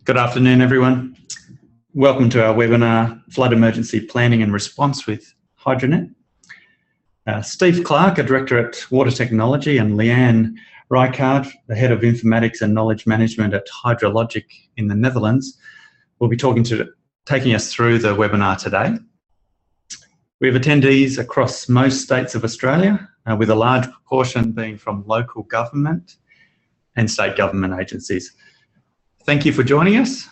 Good afternoon, everyone. Welcome to our webinar, Flood Emergency Planning and Response with HydroNET. Steve Clark, a Director at Water Technology, and Leanne Rijkaard, the Head of Informatics and Knowledge Management at HydroLogic in the Netherlands, will be taking us through the webinar today. We have attendees across most states of Australia, with a large proportion being from local government and state government agencies. Thank you for joining us.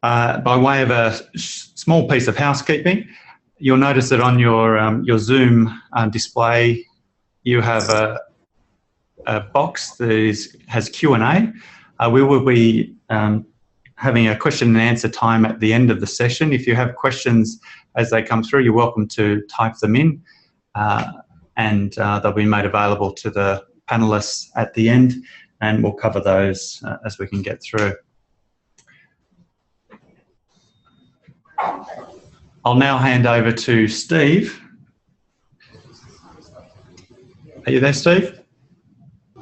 By way of a small piece of housekeeping, you'll notice that on your Zoom display, you have a box that has Q&A. We will be having a question and answer time at the end of the session. If you have questions as they come through, you're welcome to type them in. And they'll be made available to the panelists at the end, and we'll cover those as we can get through. I'll now hand over to Steve. Are you there, Steve?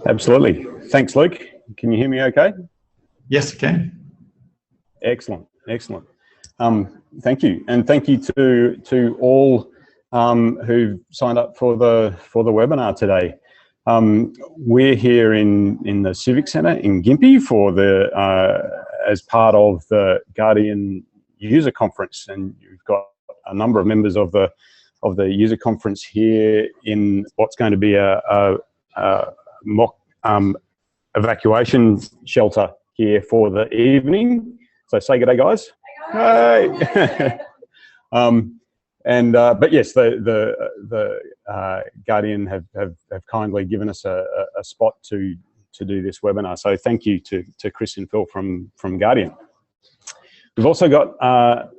Absolutely. Thanks, Luke. Can you hear me okay? Yes, I can. Excellent, excellent. Thank you, and thank you to all who've signed up for the webinar today. We're here in the Civic Centre in Gympie for as part of the Guardian User Conference, and you've got a number of members of the user conference here in what's going to be a mock evacuation shelter here for the evening. So say good day, guys. Hey. But yes, the Guardian have kindly given us a spot to do this webinar. So thank you to Chris and Phil from Guardian. We've also got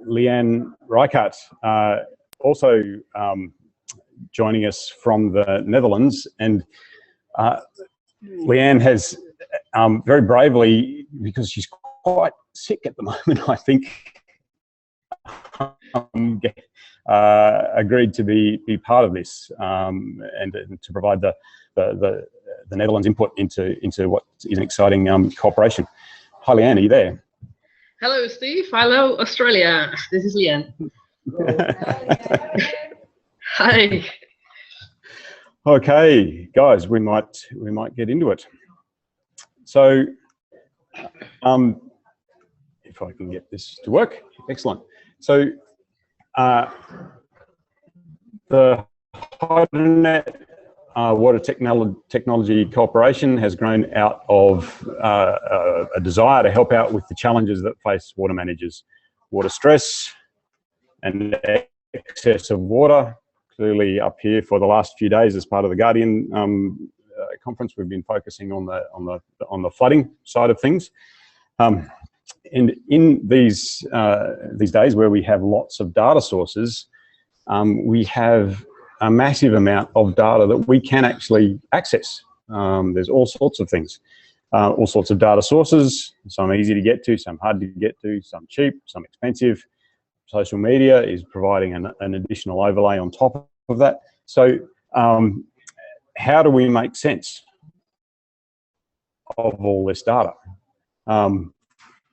Leanne Rijkaard also joining us from the Netherlands, and Leanne has very bravely, because she's quite sick at the moment, I think, agreed to be part of this and to provide the Netherlands input into what is an exciting cooperation. Hi, Leanne, are you there? Hello, Steve. Hello, Australia. This is Leanne. Hi. Okay, guys, we might get into it. So, if I can get this to work, excellent. So, the HydroNET Water Technology Cooperation has grown out of a desire to help out with the challenges that face water managers. Water stress and excess of water. Clearly up here for the last few days as part of the Guardian conference, we've been focusing on the flooding side of things. And in these days where we have lots of data sources, we have a massive amount of data that we can actually access. There's all sorts of things, all sorts of data sources, some easy to get to, some hard to get to, some cheap, some expensive. Social media is providing an additional overlay on top of that. So how do we make sense of all this data?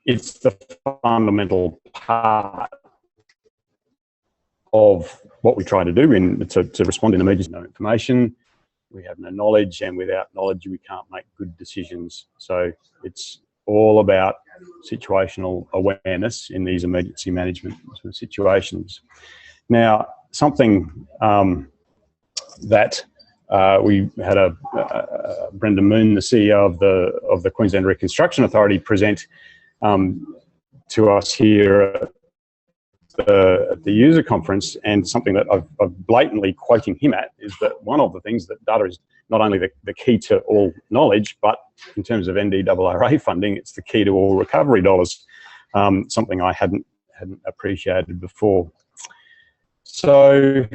It's the fundamental part of what we try to do to respond in emergency. No information, we have no knowledge, and without knowledge we can't make good decisions. So it's all about situational awareness in these emergency management situations. Now, something that we had Brendan Moon, the CEO of the Queensland Reconstruction Authority, present to us here at the user conference, and something that I've blatantly quoting him at is that one of the things that data is not only the key to all knowledge, but in terms of NDRRA funding, it's the key to all recovery dollars, something I hadn't appreciated before. So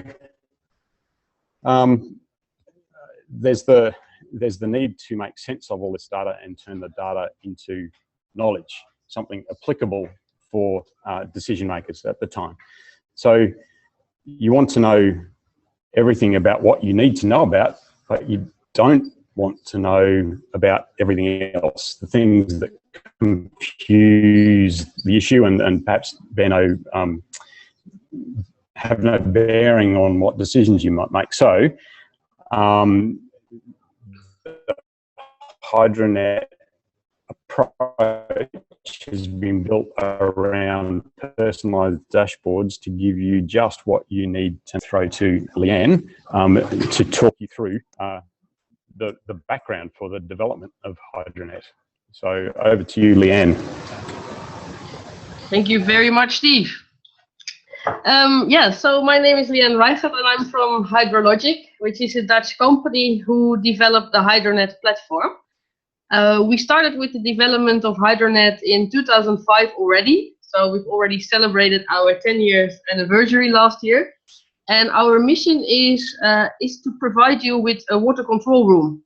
there's the need to make sense of all this data and turn the data into knowledge, something applicable for decision makers at the time. So you want to know everything about what you need to know about, but you don't want to know about everything else, the things that confuse the issue and perhaps have no bearing on what decisions you might make. So, the HydroNET approach has been built around personalised dashboards to give you just what you need to throw to Leanne to talk you through the background for the development of HydroNET. So over to you, Leanne. Thank you very much, Steve. Yeah, so my name is Leanne Rijgaard and I'm from HydroLogic, which is a Dutch company who developed the HydroNET platform. We started with the development of HydroNET in 2005 already, so we've already celebrated our 10 years anniversary last year. And our mission is to provide you with a water control room.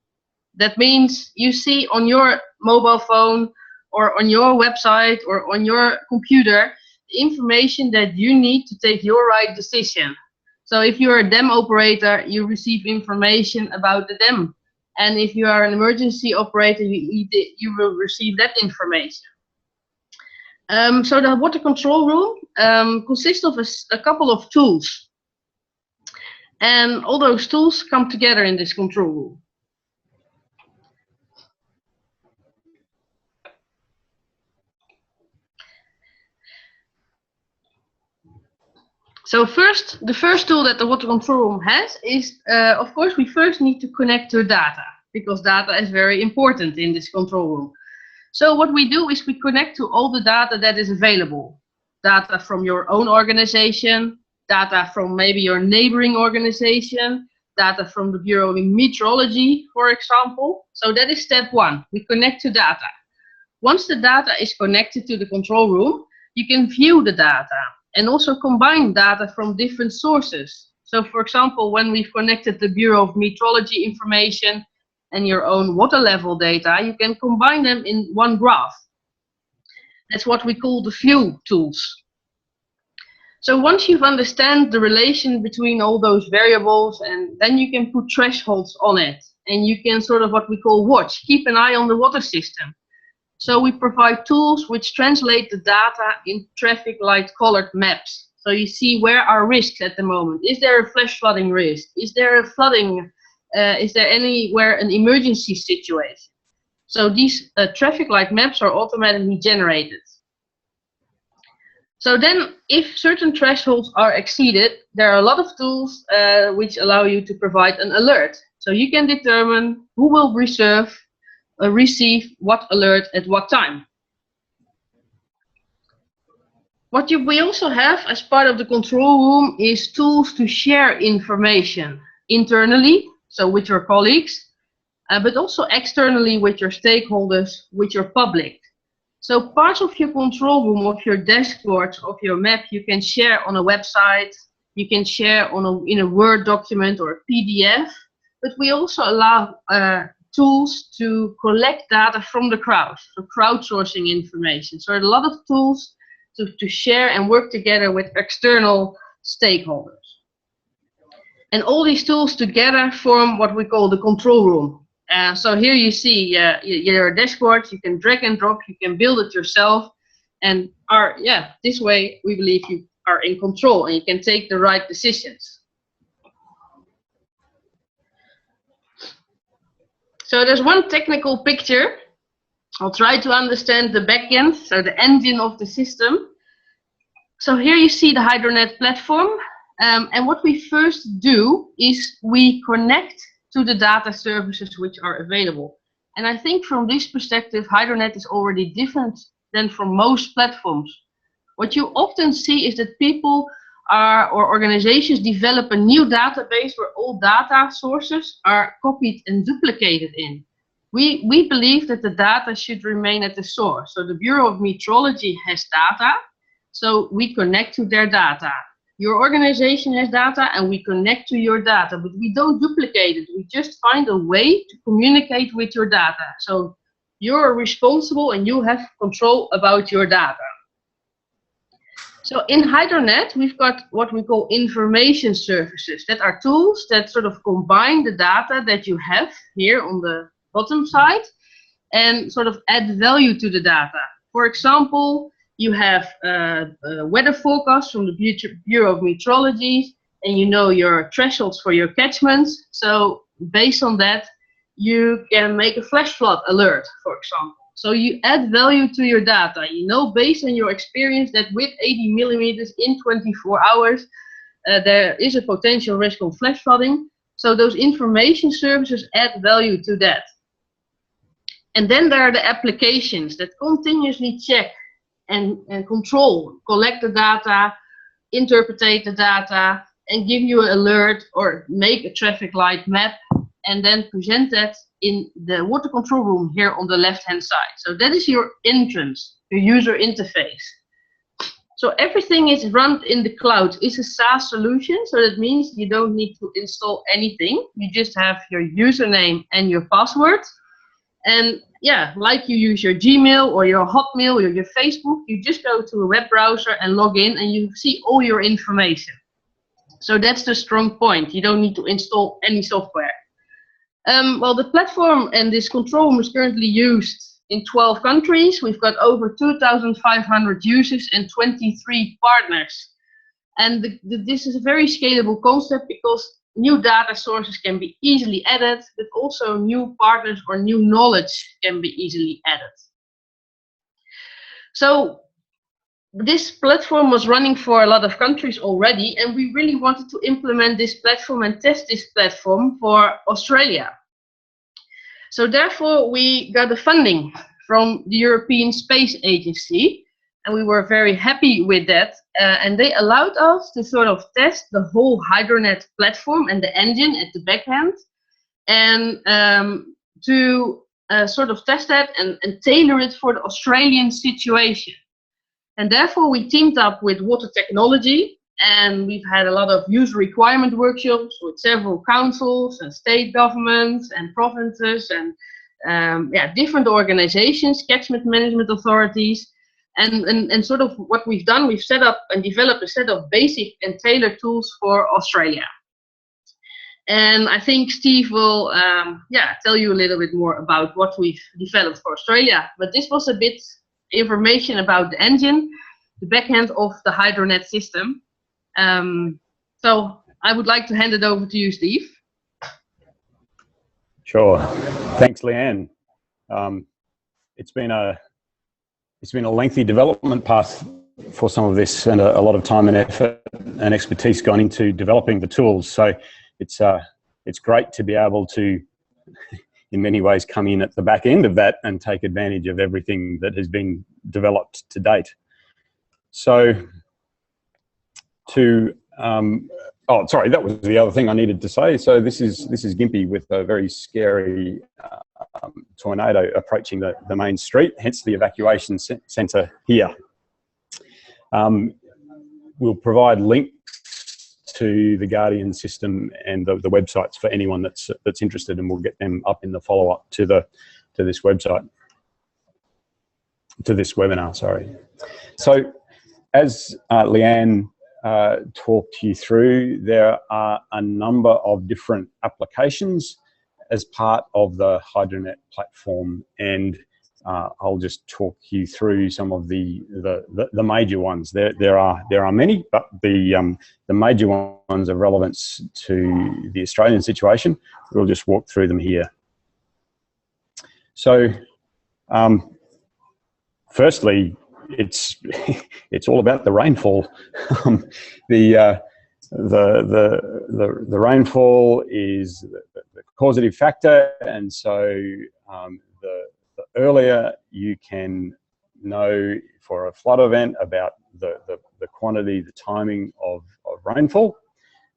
That means you see on your mobile phone or on your website or on your computer the information that you need to take your right decision. So if you're a dam operator, you receive information about the dam. And if you are an emergency operator, you will receive that information. So the water control room consists of a couple of tools. And all those tools come together in this control room. So the first tool that the water control room has is, of course, we first need to connect to data, because data is very important in this control room. So what we do is we connect to all the data that is available. Data from your own organization, data from maybe your neighboring organization, data from the Bureau of Meteorology, for example. So that is step one, we connect to data. Once the data is connected to the control room, you can view the data and also combine data from different sources. So for example, when we've connected the Bureau of Meteorology information and your own water level data, you can combine them in one graph. That's what we call the view tools. So once you've understand the relation between all those variables, and then you can put thresholds on it, and you can sort of what we call watch, keep an eye on the water system. So we provide tools which translate the data in traffic light colored maps. So you see where are risks at the moment. Is there a flash flooding risk? Is there a flooding? Is there anywhere an emergency situation? So these traffic light maps are automatically generated. So then, if certain thresholds are exceeded, there are a lot of tools which allow you to provide an alert. So you can determine who will receive what alert at what time. What we also have as part of the control room is tools to share information internally, so with your colleagues, but also externally with your stakeholders, with your public. So parts of your control room, of your dashboard, of your map, you can share on a website, you can share in a Word document or a PDF, but we also allow tools to collect data from the crowd, so crowdsourcing information. So there are a lot of tools to share and work together with external stakeholders. And all these tools together form what we call the control room. So here you see your dashboard, you can drag and drop, you can build it yourself, and this way we believe you are in control and you can take the right decisions. So there's one technical picture. I'll try to understand the back end, so the engine of the system. So here you see the HydroNET platform, and what we first do is we connect to the data services which are available. And I think from this perspective, HydroNET is already different than from most platforms. What you often see is that people or organizations develop a new database where all data sources are copied and duplicated in. We believe that the data should remain at the source. So the Bureau of Meteorology has data, so we connect to their data. Your organization has data and we connect to your data, but we don't duplicate it. We just find a way to communicate with your data. So you're responsible and you have control about your data. So in HydroNet, we've got what we call information services. That are tools that sort of combine the data that you have here on the bottom side and sort of add value to the data. For example, you have a weather forecast from the Bureau of Meteorology, and you know your thresholds for your catchments. So based on that, you can make a flash flood alert, for example. So you add value to your data. You know, based on your experience, that with 80 millimeters in 24 hours, there is a potential risk of flash flooding. So those information services add value to that. And then there are the applications that continuously check and control, collect the data, interpret the data, and give you an alert or make a traffic light map, and then present that in the water control room here on the left-hand side. So that is your entrance, your user interface. So everything is run in the cloud. It's a SaaS solution, so that means you don't need to install anything. You just have your username and your password. And yeah, like you use your Gmail or your Hotmail or your Facebook, you just go to a web browser and log in and you see all your information. So that's the strong point. You don't need to install any software. Well, the platform and this control room is currently used in 12 countries. We've got over 2,500 users and 23 partners. And this is a very scalable concept because new data sources can be easily added, but also new partners or new knowledge can be easily added. So this platform was running for a lot of countries already, and we really wanted to implement this platform and test this platform for Australia. So therefore, we got the funding from the European Space Agency, and we were very happy with that. And they allowed us to sort of test the whole HydroNet platform and the engine at the back end, and to sort of test that and tailor it for the Australian situation. And therefore, we teamed up with Water Technology, and we've had a lot of user requirement workshops with several councils and state governments and provinces and yeah, different organizations, catchment management authorities. And sort of what we've done, we've set up and developed a set of basic and tailored tools for Australia. And I think Steve will yeah, tell you a little bit more about what we've developed for Australia. But this was a bit information about the engine, the back end of the HydroNet system. So I would like to hand it over to you, Steve. Sure. Thanks, Leanne. It's been a lengthy development path for some of this, and a lot of time and effort and expertise gone into developing the tools. So it's great to be able to, in many ways, come in at the back end of that and take advantage of everything that has been developed to date. So oh, sorry, that was the other thing I needed to say. So this is Gympie with a very scary tornado approaching the main street, hence the evacuation centre here. We'll provide links to the Guardian system and the websites for anyone that's interested, and we'll get them up in the follow-up to this website, to this webinar. Sorry. So, as Leanne talked you through, there are a number of different applications as part of the HydroNet platform, and I'll just talk you through some of the major ones. There are many, but the major ones of relevance to the Australian situation, we'll just walk through them here. So, firstly, it's all about the rainfall. The rainfall is the causative factor, and so the earlier you can know for a flood event about the quantity, the timing of rainfall,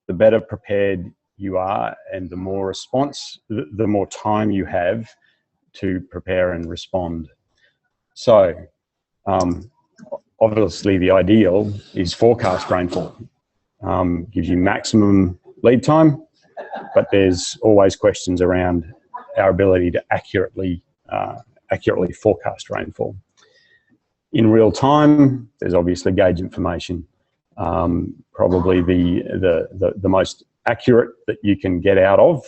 the better prepared you are, and the more response, the more time you have to prepare and respond. So, obviously the ideal is forecast rainfall. Gives you maximum lead time, but there's always questions around our ability to accurately forecast rainfall. In real time, there's obviously gauge information. Probably the most accurate that you can get out of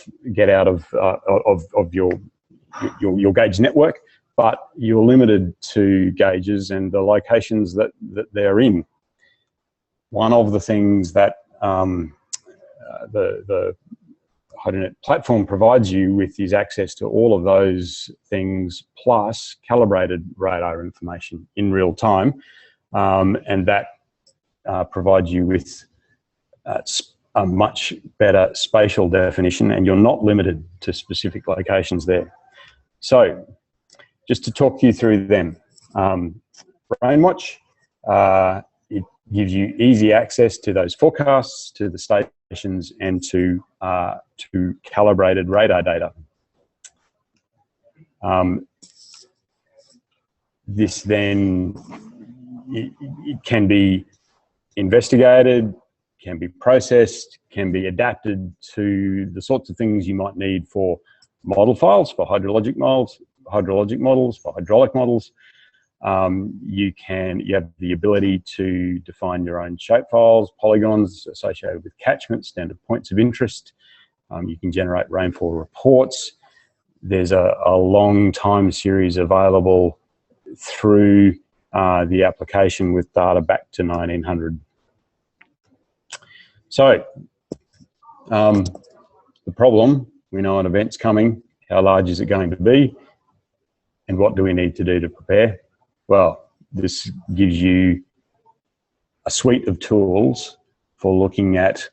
your gauge network, but you're limited to gauges and the locations that they're in. One of the things that the HydroNET platform provides you with is access to all of those things plus calibrated radar information in real time, and that provides you with a much better spatial definition, and you're not limited to specific locations there. So, just to talk you through them, RainWatch, it gives you easy access to those forecasts, to the stations, and to calibrated radar data. This then, it can be investigated, can be processed, can be adapted to the sorts of things you might need for model files, for hydrologic models, for hydraulic models. You have the ability to define your own shapefiles, polygons associated with catchments, standard points of interest. You can generate rainfall reports. There's a long time series available through the application with data back to 1900. So, the problem, we know an event's coming. How large is it going to be? And what do we need to do to prepare? Well, this gives you a suite of tools for looking at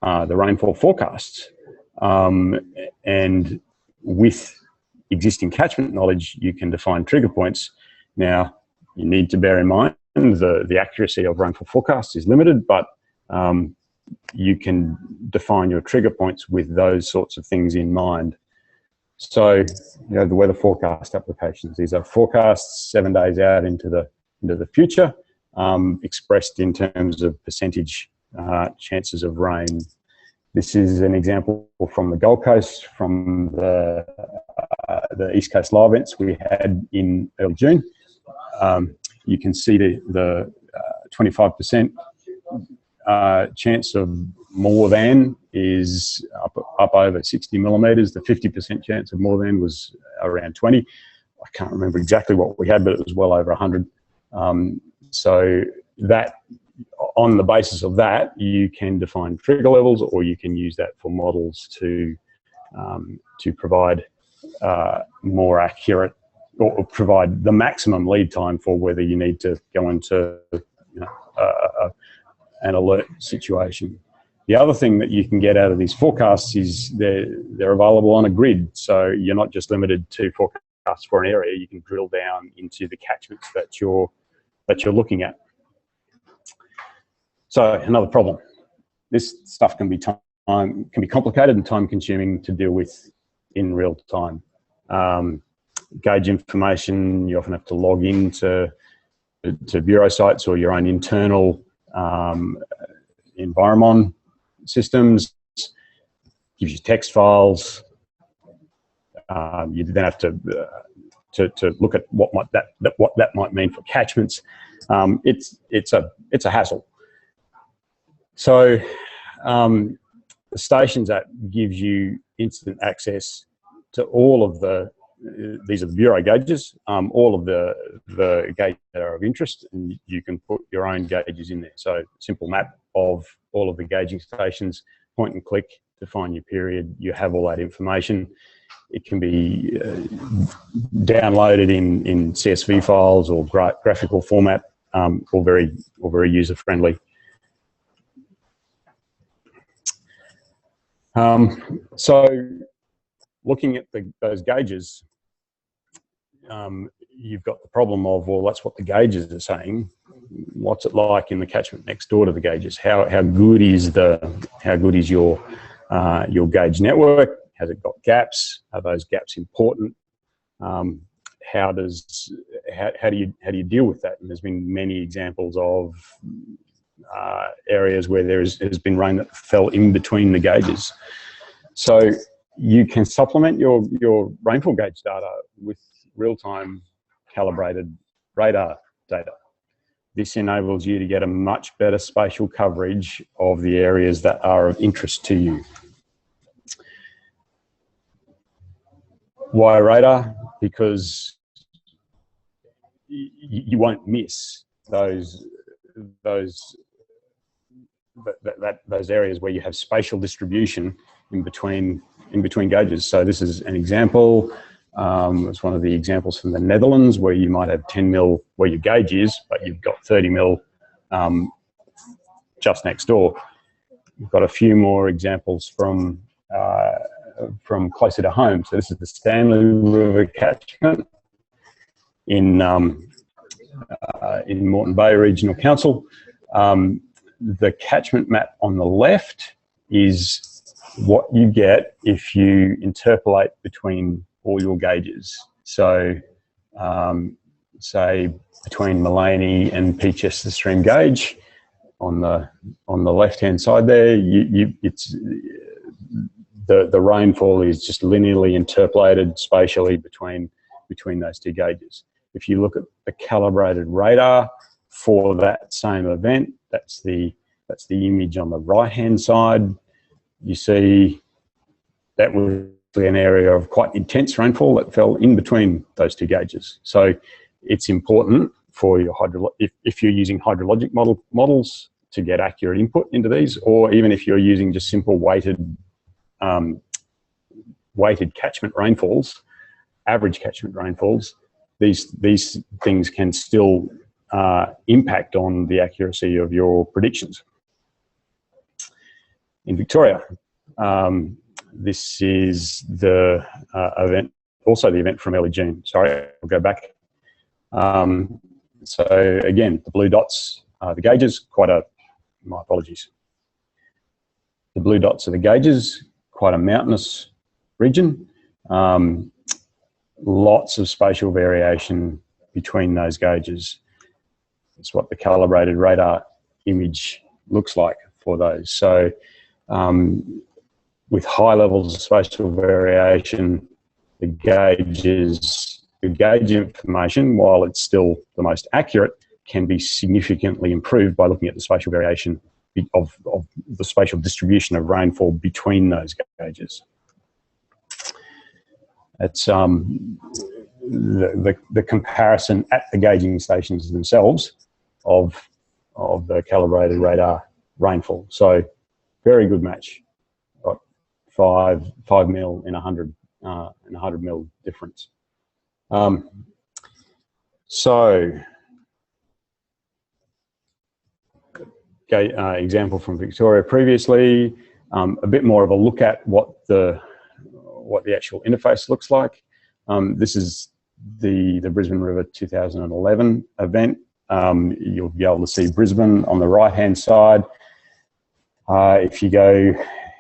the rainfall forecasts. And with existing catchment knowledge, you can define trigger points. Now, you need to bear in mind the accuracy of rainfall forecasts is limited, but you can define your trigger points with those sorts of things in mind. So, you know, the weather forecast applications, these are forecasts 7 days out into the future, expressed in terms of percentage chances of rain. This is an example from the Gold Coast, from the East Coast live events we had in early June. You can see the 25% chance of more than is up over 60 millimetres. The 50% chance of more than was around 20. I can't remember exactly what we had, but it was well over 100. So that, on the basis of that, you can define trigger levels, or you can use that for models to provide more accurate, or provide the maximum lead time for whether you need to go into an alert situation. The other thing that you can get out of these forecasts is they're available on a grid, so you're not just limited to forecasts for an area. You can drill down into the catchments that you're looking at. So another problem: this stuff can be complicated and time-consuming to deal with in real time. Gauge information, you often have to log into bureau sites or your own internal environment systems. Gives you text files. You then have to look at what that might mean for catchments. It's a hassle. So the Stations App gives you instant access to all of these are the bureau gauges, all of the gauges that are of interest, and you can put your own gauges in there. So simple map of all of the gauging stations, point and click to find your period. You have all that information. It can be downloaded in CSV files or graphical format, or very user friendly. So looking at those gauges, you've got the problem of, well, that's what the gauges are saying. What's it like in the catchment next door to the gauges? How good is your gauge network? Has it got gaps? Are those gaps important? How do you deal with that? And there's been many examples of areas where has been rain that fell in between the gauges. So you can supplement your rainfall gauge data with real-time calibrated radar data. This enables you to get a much better spatial coverage of the areas that are of interest to you. Why radar? Because you won't miss those areas where you have spatial distribution in between gauges. So this is an example. It's one of the examples from the Netherlands where you might have 10 mil where your gauge is, but you've got 30 mil just next door. We've got a few more examples from closer to home. So this is the Stanley River catchment in Moreton Bay Regional Council. The catchment map on the left is what you get if you interpolate between all your gauges. So, say between Mullaney and Peachester Stream gauge, on the left-hand side there, the rainfall is just linearly interpolated spatially between those two gauges. If you look at the calibrated radar for that same event, that's the image on the right-hand side. You see that was an area of quite intense rainfall that fell in between those two gauges. So it's important for your if you're using hydrologic models to get accurate input into these, or even if you're using just simple weighted catchment rainfalls, average catchment rainfalls, these things can still impact on the accuracy of your predictions. In Victoria, this is the event, also the event from early June. Sorry, I'll go back. So again, the blue dots are the gauges, my apologies. The blue dots are the gauges, quite a mountainous region. Lots of spatial variation between those gauges. It's what the calibrated radar image looks like for those. So with high levels of spatial variation, the gauge information, while it's still the most accurate, can be significantly improved by looking at the spatial variation of the spatial distribution of rainfall between those gauges. It's the comparison at the gauging stations themselves of the calibrated radar rainfall. So very good match. Got 5 mil in 100 mil difference. Example from Victoria previously, a bit more of a look at what the actual interface looks like. This is the Brisbane River 2011 event. You'll be able to see Brisbane on the right-hand side. If you go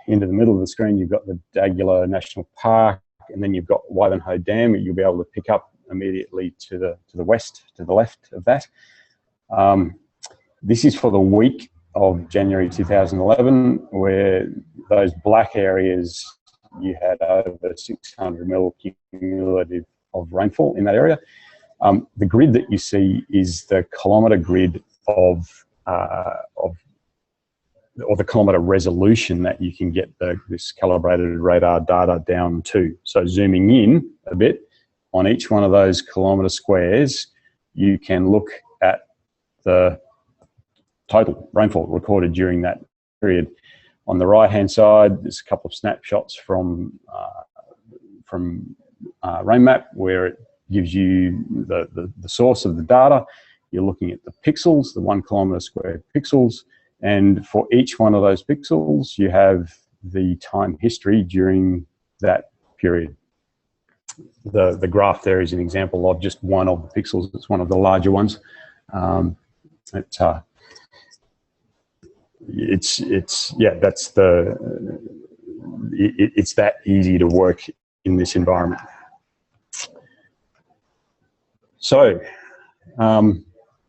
into the middle of the screen, you've got the Dagular National Park, and then you've got Wivenhoe Dam. You'll be able to pick up immediately to the west, to the left of that. This is for the week of January 2011, where those black areas, you had over 600 mil cumulative of rainfall in that area. The grid that you see is the kilometre grid of or the kilometre resolution that you can get this calibrated radar data down to. So zooming in a bit, on each one of those kilometre squares, you can look at the total rainfall recorded during that period. On the right-hand side, there's a couple of snapshots from RainMap, where it gives you the source of the data. You're looking at the pixels, the 1 kilometre square pixels, and for each one of those pixels, you have the time history during that period. The graph there is an example of just one of the pixels. It's one of the larger ones. It's that easy to work in this environment. So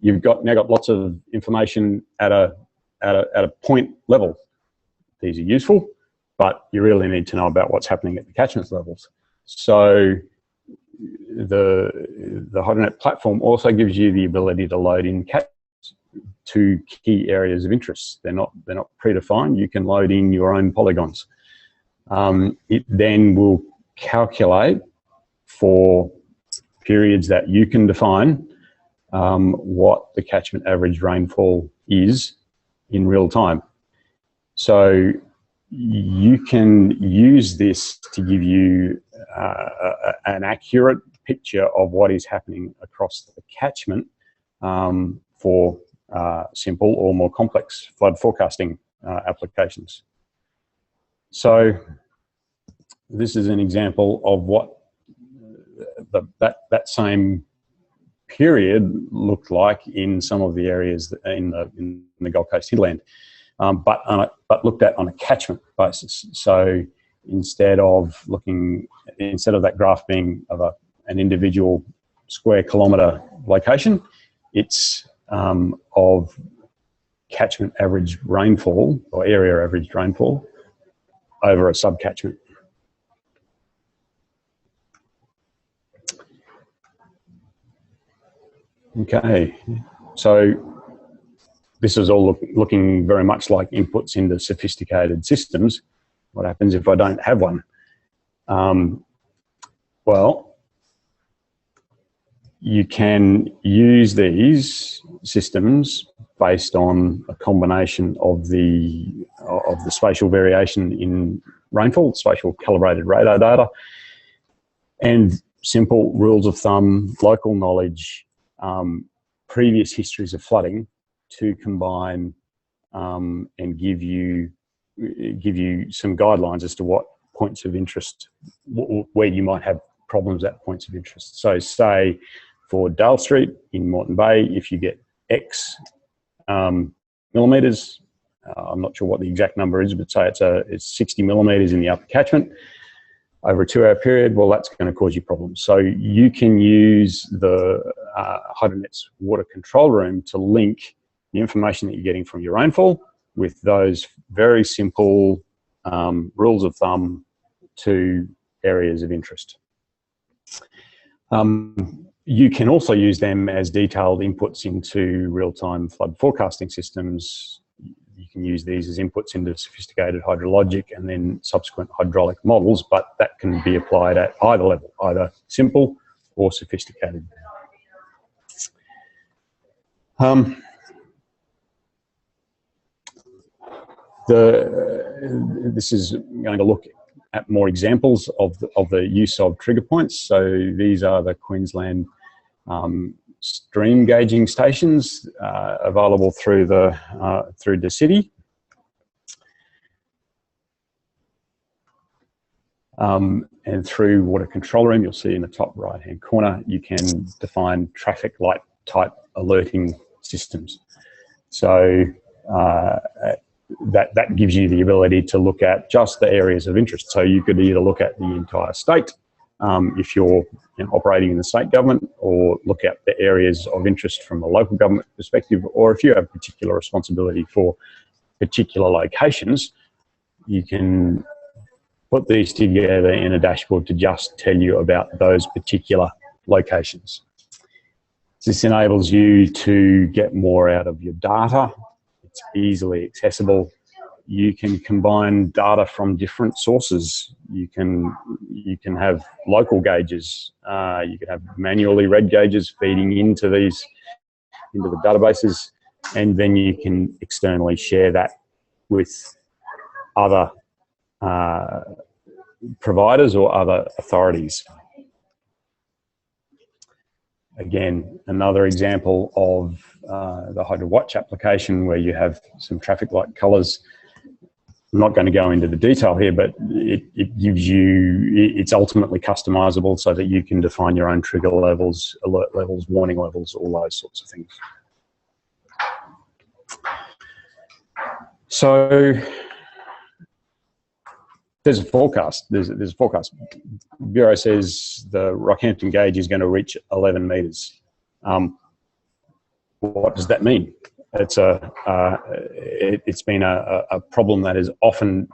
you've now got lots of information at a point level. These are useful, but you really need to know about what's happening at the catchment levels. So the HydroNET platform also gives you the ability to load in to key areas of interest. They're not predefined. You can load in your own polygons. It then will calculate for periods that you can define what the catchment average rainfall is in real time. So you can use this to give you an accurate picture of what is happening across the catchment for simple or more complex flood forecasting applications. So this is an example of what that same period looked like in some of the areas in the Gold Coast hinterland, but looked at on a catchment basis. So instead of that graph being of an individual square kilometre location, it's of catchment average rainfall or area average rainfall over a subcatchment. Okay, so this is all looking very much like inputs into sophisticated systems. What happens if I don't have one? Well, you can use these systems based on a combination of the spatial variation in rainfall, spatial calibrated radar data, and simple rules of thumb, local knowledge, previous histories of flooding to combine and give you some guidelines as to what points of interest, where you might have problems at points of interest. So say for Dale Street in Moreton Bay, if you get X millimetres, I'm not sure what the exact number is, but say it's 60 millimetres in the upper catchment over a 2-hour period, well, that's going to cause you problems. So you can use the HydroNet's water control room to link the information that you're getting from your rainfall with those very simple rules of thumb to areas of interest. You can also use them as detailed inputs into real-time flood forecasting systems. You can use these as inputs into sophisticated HydroLogic and then subsequent hydraulic models, but that can be applied at either level, either simple or sophisticated. This is going to look at more examples of the use of trigger points. So these are the Queensland stream gauging stations available through DSITI. And through Water Control Room, you'll see in the top right-hand corner, you can define traffic light type alerting systems. So that gives you the ability to look at just the areas of interest. So you could either look at the entire state if you're operating in the state government, or look at the areas of interest from a local government perspective, or if you have particular responsibility for particular locations, you can put these together in a dashboard to just tell you about those particular locations. This enables you to get more out of your data. It's easily accessible. You can combine data from different sources. You can have local gauges. You can have manually read gauges feeding into the databases, and then you can externally share that with other providers or other authorities. Again, another example of the HydroWatch application where you have some traffic light colours. I'm not going to go into the detail here, but it gives you, it's ultimately customizable so that you can define your own trigger levels, alert levels, warning levels, all those sorts of things. So there's a forecast. There's a forecast. Bureau says the Rockhampton gauge is going to reach 11 metres. What does that mean? It's been a problem that has often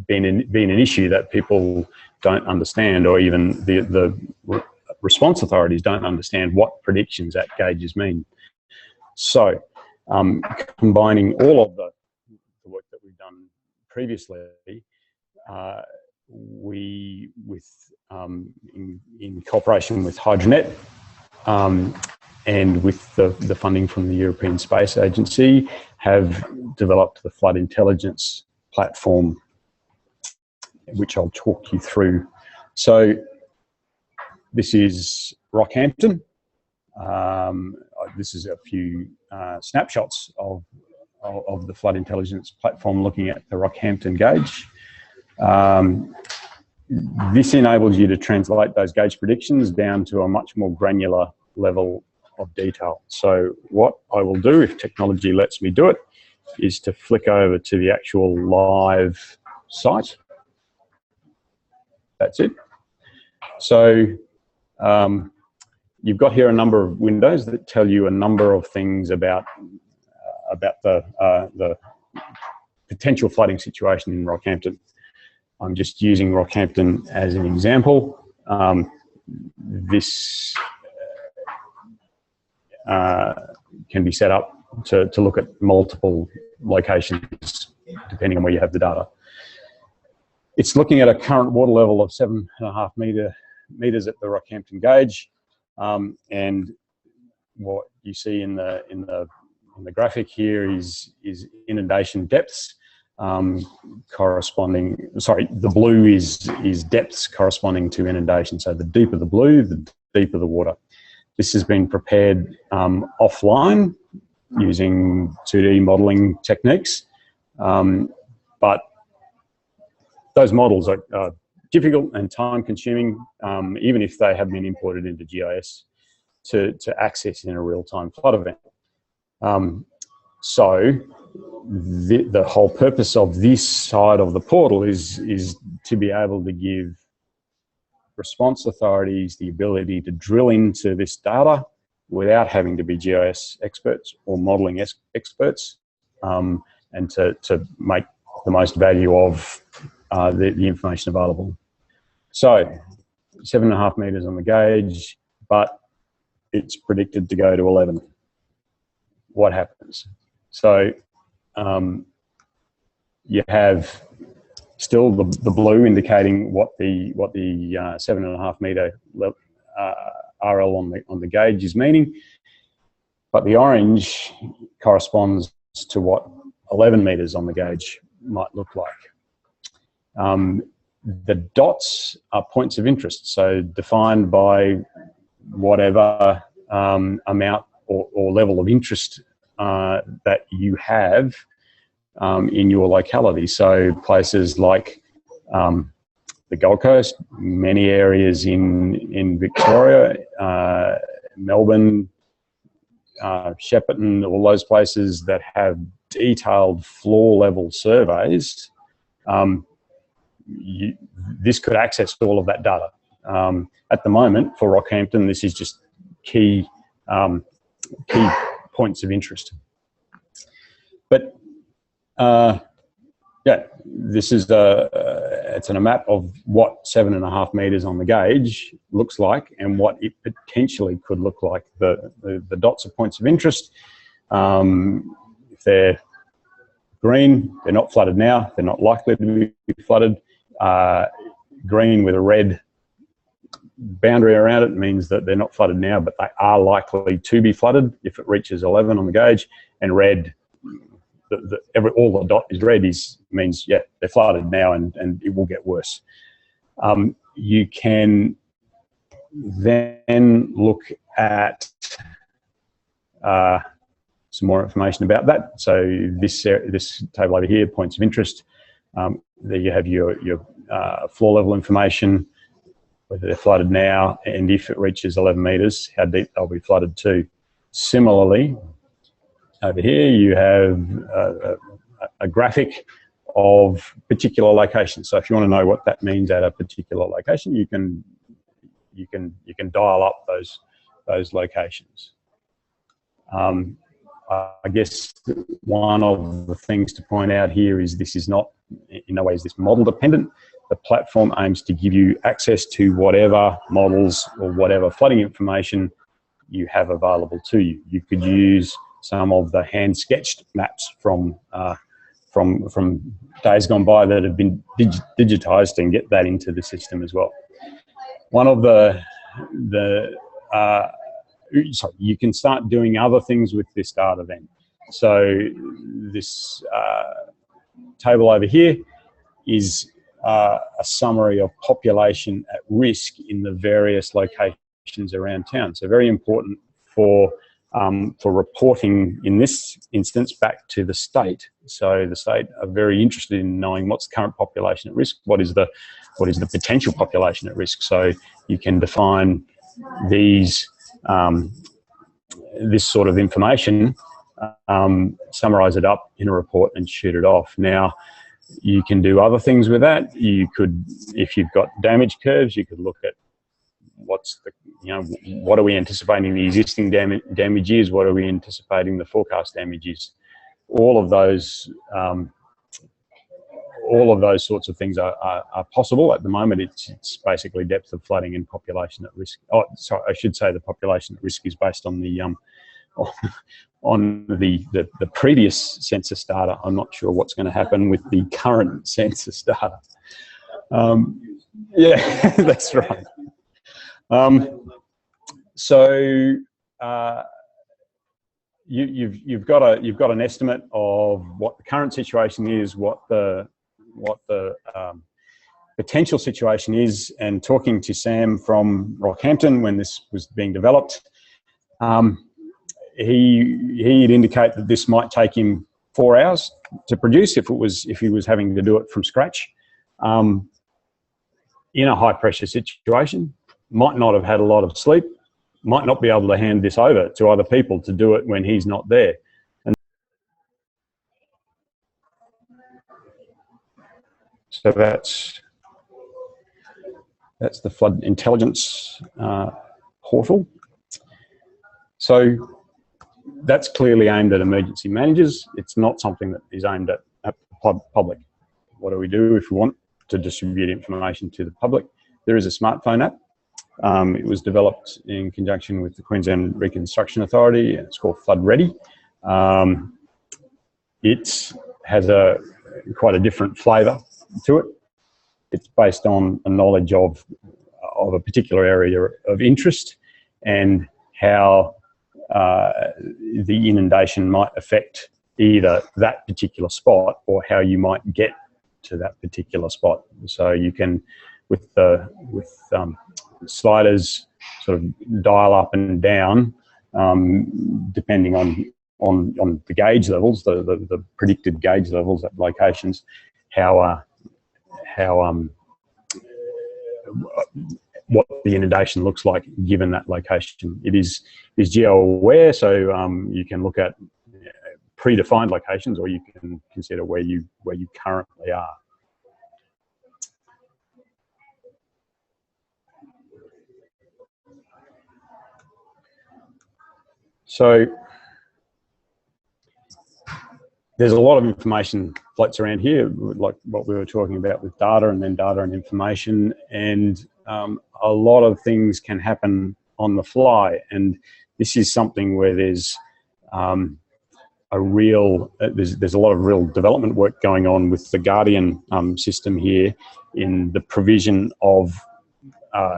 been an issue that people don't understand, or even the response authorities don't understand what predictions at gauges mean. So combining all of the work that we've done previously, in cooperation with HydroNET and with the funding from the European Space Agency, have developed the flood intelligence platform, which I'll talk you through. So this is Rockhampton. This is a few snapshots of the flood intelligence platform looking at the Rockhampton gauge. This enables you to translate those gauge predictions down to a much more granular level of detail. So what I will do, if technology lets me do it, is to flick over to the actual live site. That's it. So you've got here a number of windows that tell you a number of things about the potential flooding situation in Rockhampton. I'm just using Rockhampton as an example. This can be set up to look at multiple locations depending on where you have the data. It's looking at a current water level of 7.5 meters at the Rockhampton gauge, and what you see in the graphic here is inundation depths corresponding. Sorry, the blue is depths corresponding to inundation. So the deeper the blue, the deeper the water. This has been prepared offline using 2D modelling techniques, but those models are difficult and time-consuming, even if they have been imported into GIS to access in a real-time flood event. So the whole purpose of this side of the portal is to be able to give response authorities the ability to drill into this data without having to be GIS experts or modelling experts, and to make the most value of the information available. So 7.5 meters on the gauge, but it's predicted to go to 11. What happens? So you have still the blue indicating what the 7.5 meter RL on the gauge is meaning, but the orange corresponds to what 11 meters on the gauge might look like. The dots are points of interest, so defined by whatever amount or level of interest that you have in your locality. So places like the Gold Coast, many areas in Victoria, Melbourne, Shepparton, all those places that have detailed floor level surveys, this could access all of that data. At the moment, for Rockhampton, this is just key points of interest. But yeah, this is it's a map of what 7.5 meters on the gauge looks like and what it potentially could look like. The dots are points of interest. If they're green, they're not flooded now. They're not likely to be flooded. Green with a red boundary around it means that they're not flooded now, but they are likely to be flooded if it reaches 11 on the gauge. And red, all the dot is red means, yeah, they're flooded now and it will get worse. You can then look at some more information about that. So this table over here, points of interest. There you have your floor level information, whether they're flooded now, and if it reaches 11 meters, how deep they'll be flooded to. Similarly, over here you have a graphic of particular locations. So if you want to know what that means at a particular location, you can dial up those locations. I guess one of the things to point out here is this is not in no way is this model dependent. The platform aims to give you access to whatever models or whatever flooding information you have available to you. You could use some of the hand sketched maps from days gone by that have been digitized and get that into the system as well. One of sorry, you can start doing other things with this data then. So this table over here is a summary of population at risk in the various locations around town. So very important for reporting, in this instance, back to the state. So the state are very interested in knowing what's the current population at risk, what is the potential population at risk. So you can define these this sort of information, summarize it up in a report and shoot it off. Now, you can do other things with that. You could, if you've got damage curves, you could look at what's the, what are we anticipating the existing damage is, what are we anticipating the forecast damage is. All of those sorts of things are possible. At the moment, it's basically depth of flooding and population at risk. Oh, sorry, I should say the population at risk is based on the the previous census data. I'm not sure what's going to happen with the current census data. Yeah, that's right. You've got an estimate of what the current situation is, what the potential situation is, and talking to Sam from Rockhampton when this was being developed, he'd indicate that this might take him 4 hours to produce if he was having to do it from scratch. In a high pressure situation, might not have had a lot of sleep, might not be able to hand this over to other people to do it when he's not there. And so that's the flood intelligence portal. So that's clearly aimed at emergency managers. It's not something that is aimed at the public. What do we do if we want to distribute information to the public? There is a smartphone app. It was developed in conjunction with the Queensland Reconstruction Authority, and it's called Flood Ready. It has quite a different flavour to it. It's based on a knowledge of a particular area of interest and how the inundation might affect either that particular spot or how you might get to that particular spot. So you can, with sliders, sort of dial up and down, depending on the gauge levels, the predicted gauge levels at locations, what the inundation looks like given that location. It is geo-aware, so you can look at predefined locations, or you can consider where you currently are. So there's a lot of information floats around here, like what we were talking about with data and then data and information, and a lot of things can happen on the fly. And this is something where there's a lot of real development work going on with the Guardian system here in the provision of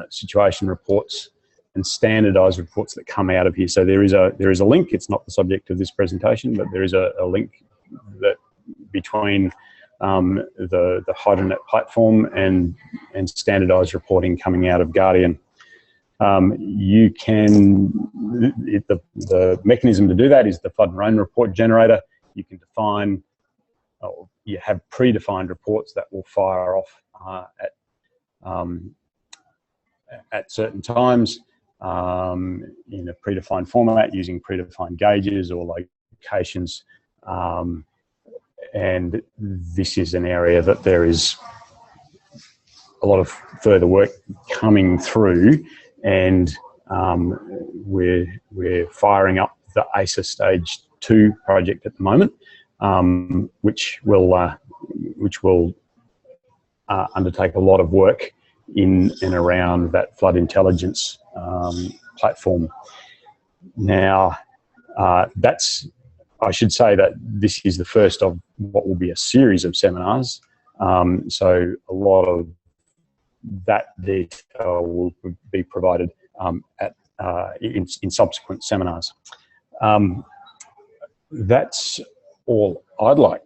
situation reports and standardized reports that come out of here. So there is a link. It's not the subject of this presentation, but there is a link that between the HydroNET platform and standardized reporting coming out of Guardian. You can, the mechanism to do that is the flood and rain report generator. You can define, you have predefined reports that will fire off at certain times in a predefined format using predefined gauges or locations. And this is an area that there is a lot of further work coming through, and we're firing up the ASA Stage 2 project at the moment, which will which will undertake a lot of work in and around that flood intelligence platform. Now, I should say that this is the first of what will be a series of seminars. So a lot of that detail will be provided in subsequent seminars. That's all I'd like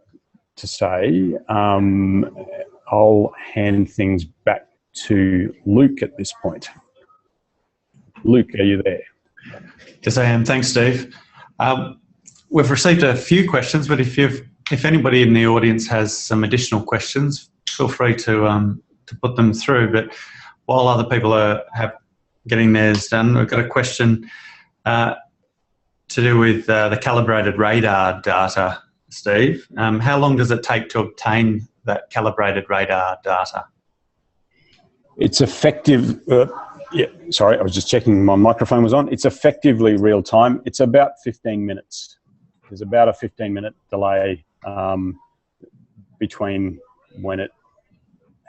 to say. I'll hand things back to Luke at this point. Luke, are you there? Yes, I am. Thanks, Steve. We've received a few questions, but if anybody in the audience has some additional questions, feel free to put them through. But while other people are getting theirs done, we've got a question to do with the calibrated radar data, Steve. How long does it take to obtain that calibrated radar data? It's effective. Yeah, sorry, I was just checking my microphone was on. It's effectively real time. It's about 15 minutes. There's about a 15-minute delay between when it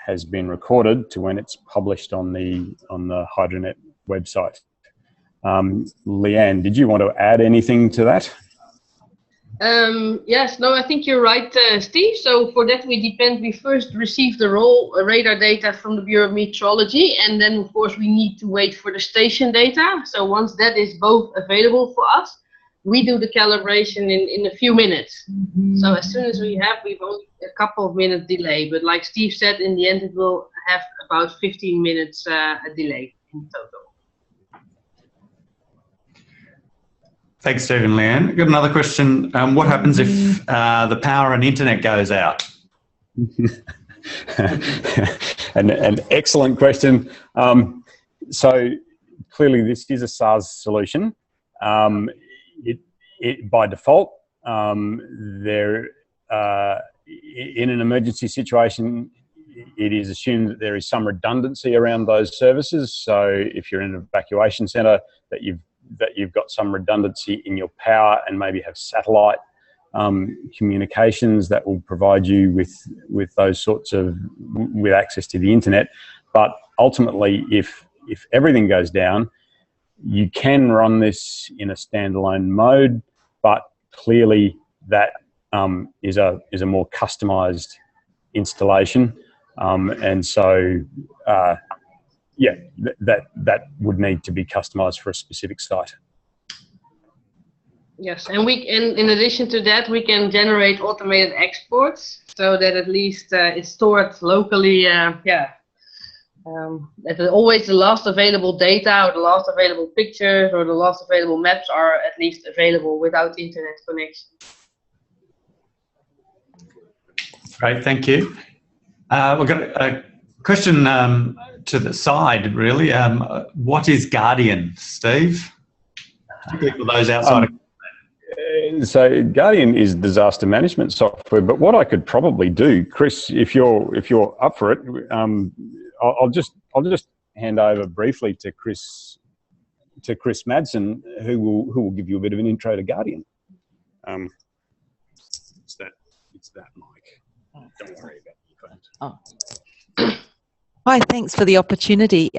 has been recorded to when it's published on the HydroNET website. Leanne, did you want to add anything to that? Yes, no, I think you're right, Steve. So for that we first receive the raw radar data from the Bureau of Meteorology, and then of course we need to wait for the station data. So once that is both available for us, we do the calibration in a few minutes. So as soon as we've only a couple of minutes delay, but like Steve said, in the end it will have about 15 minutes a delay in total. Thanks, Steve and Leanne. Got another question. What happens if the power and internet goes out? An excellent question. So clearly this is a SARS solution. By default, in an emergency situation, it is assumed that there is some redundancy around those services. So if you're in an evacuation centre, that you've got some redundancy in your power and maybe have satellite communications that will provide you with those sorts of with access to the internet. But ultimately, if everything goes down, you can run this in a standalone mode, but clearly that is a more customized installation, and so yeah, that would need to be customized for a specific site. Yes, and in addition to that, we can generate automated exports so that at least it's stored locally. Always the last available data or the last available pictures or the last available maps are at least available without internet connection. Great, thank you. We've got a question to the side, really. What is Guardian, Steve? For those outside of so Guardian is disaster management software, but what I could probably do, Chris, if you're up for it, I'll just hand over briefly to Chris Madsen, who will give you a bit of an intro to Guardian. It's that mic. Don't worry about your phone. Hi, thanks for the opportunity.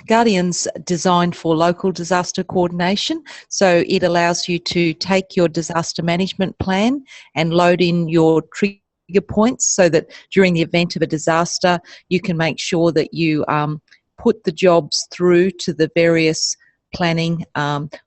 Guardian's designed for local disaster coordination, so it allows you to take your disaster management plan and load in your trigger points so that during the event of a disaster, you can make sure that you put the jobs through to the various planning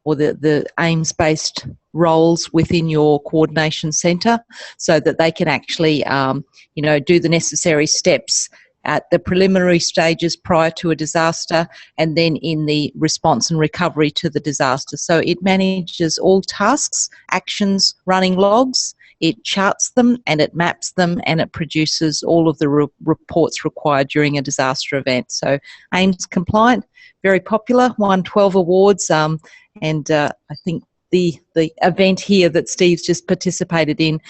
or the aims-based roles within your coordination centre so that they can actually do the necessary steps at the preliminary stages prior to a disaster and then in the response and recovery to the disaster. So it manages all tasks, actions, running logs, it charts them and it maps them and it produces all of the reports required during a disaster event. So AIMS compliant, very popular, won 12 awards, and I think the event here that Steve's just participated in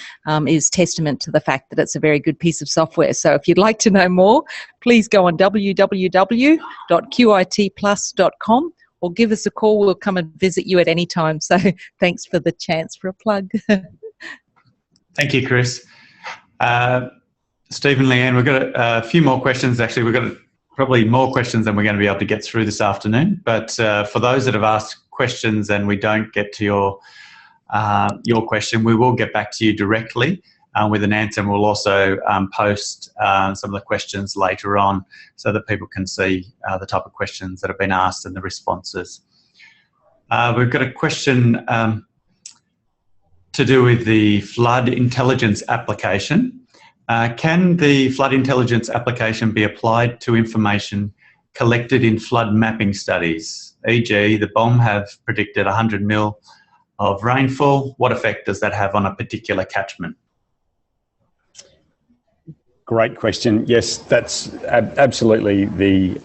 is testament to the fact that it's a very good piece of software. So if you'd like to know more, please go on www.qitplus.com or give us a call. We'll come and visit you at any time. So thanks for the chance for a plug. Thank you, Chris. Steve and Leanne, we've got a few more questions. Actually, we've got probably more questions than we're going to be able to get through this afternoon. But for those that have asked questions and we don't get to your question, we will get back to you directly with an answer, and we'll also post some of the questions later on so that people can see the type of questions that have been asked and the responses. We've got a question to do with the flood intelligence application. Can the flood intelligence application be applied to information collected in flood mapping studies? E.g., the BOM have predicted 100 mil of rainfall. What effect does that have on a particular catchment? Great question. Yes, that's absolutely the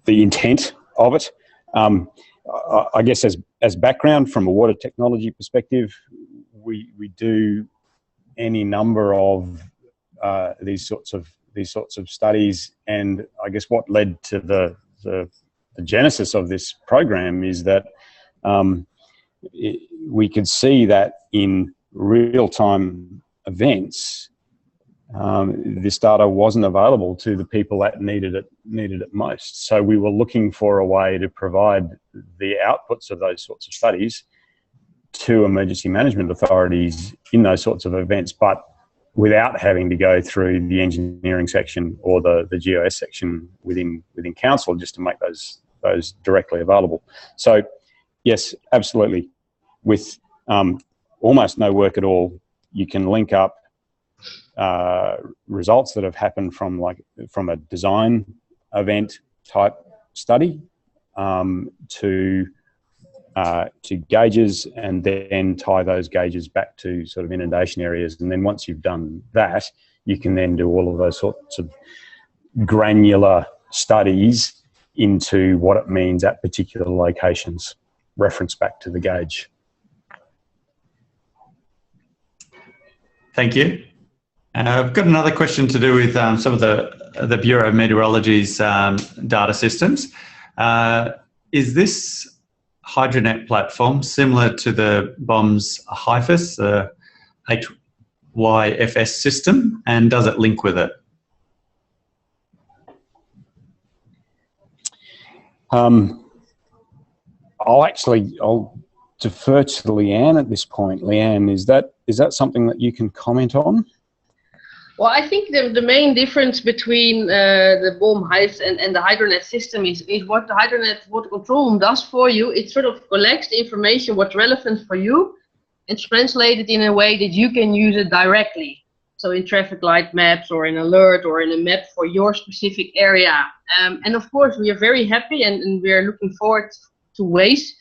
intent of it. I guess as background from a water technology perspective, we do any number of these sorts of studies, and I guess what led to the genesis of this program is that we could see that in real-time events, this data wasn't available to the people that needed it most. So we were looking for a way to provide the outputs of those sorts of studies to emergency management authorities in those sorts of events, but without having to go through the engineering section or the GIS section within council just to make those directly available. So yes, absolutely. With almost no work at all, you can link up results that have happened from a design event type study to gauges, and then tie those gauges back to sort of inundation areas. And then once you've done that, you can then do all of those sorts of granular studies into what it means at particular locations, reference back to the gauge. Thank you. I've got another question to do with some of the Bureau of Meteorology's data systems. Is this HydroNET platform similar to the BOM's HIFIS, the HYFS system, and does it link with it? I'll defer to Leanne at this point. Leanne, is that something that you can comment on? Well, I think the main difference between the BOM HIFIS and the HydroNET system is what the HydroNET water control room does for you. It sort of collects the information, what's relevant for you, and translates it in a way that you can use it directly. So in traffic light maps or in alert or in a map for your specific area. And of course, we are very happy and we are looking forward to ways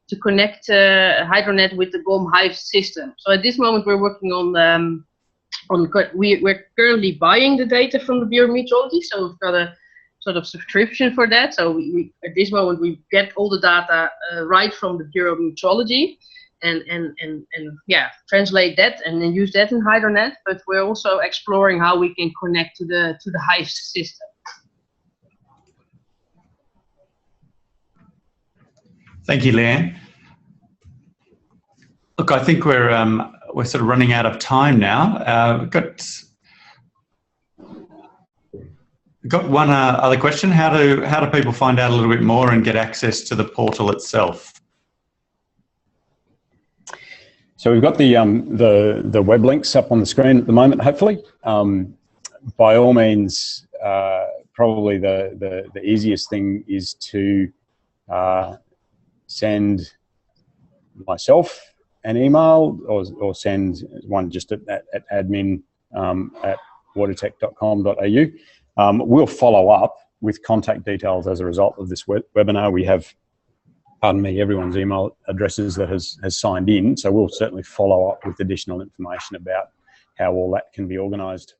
to connect HydroNET with the BOM HIFIS system. So at this moment, we're working on we're currently buying the data from the Bureau of Meteorology, so we've got a sort of subscription for that. So we at this moment we get all the data right from the Bureau of Meteorology, and yeah, translate that and then use that in HydroNET. But we're also exploring how we can connect to the HIFIS system. Thank you, Leanne. Look, I think we're sort of running out of time now. We've got one other question. How do people find out a little bit more and get access to the portal itself? So we've got the web links up on the screen at the moment, hopefully. By all means, probably the easiest thing is to send myself an email or send one just at admin at watertech.com.au. We'll follow up with contact details as a result of this webinar. We have, pardon me, everyone's email addresses that has signed in, so we'll certainly follow up with additional information about how all that can be organised.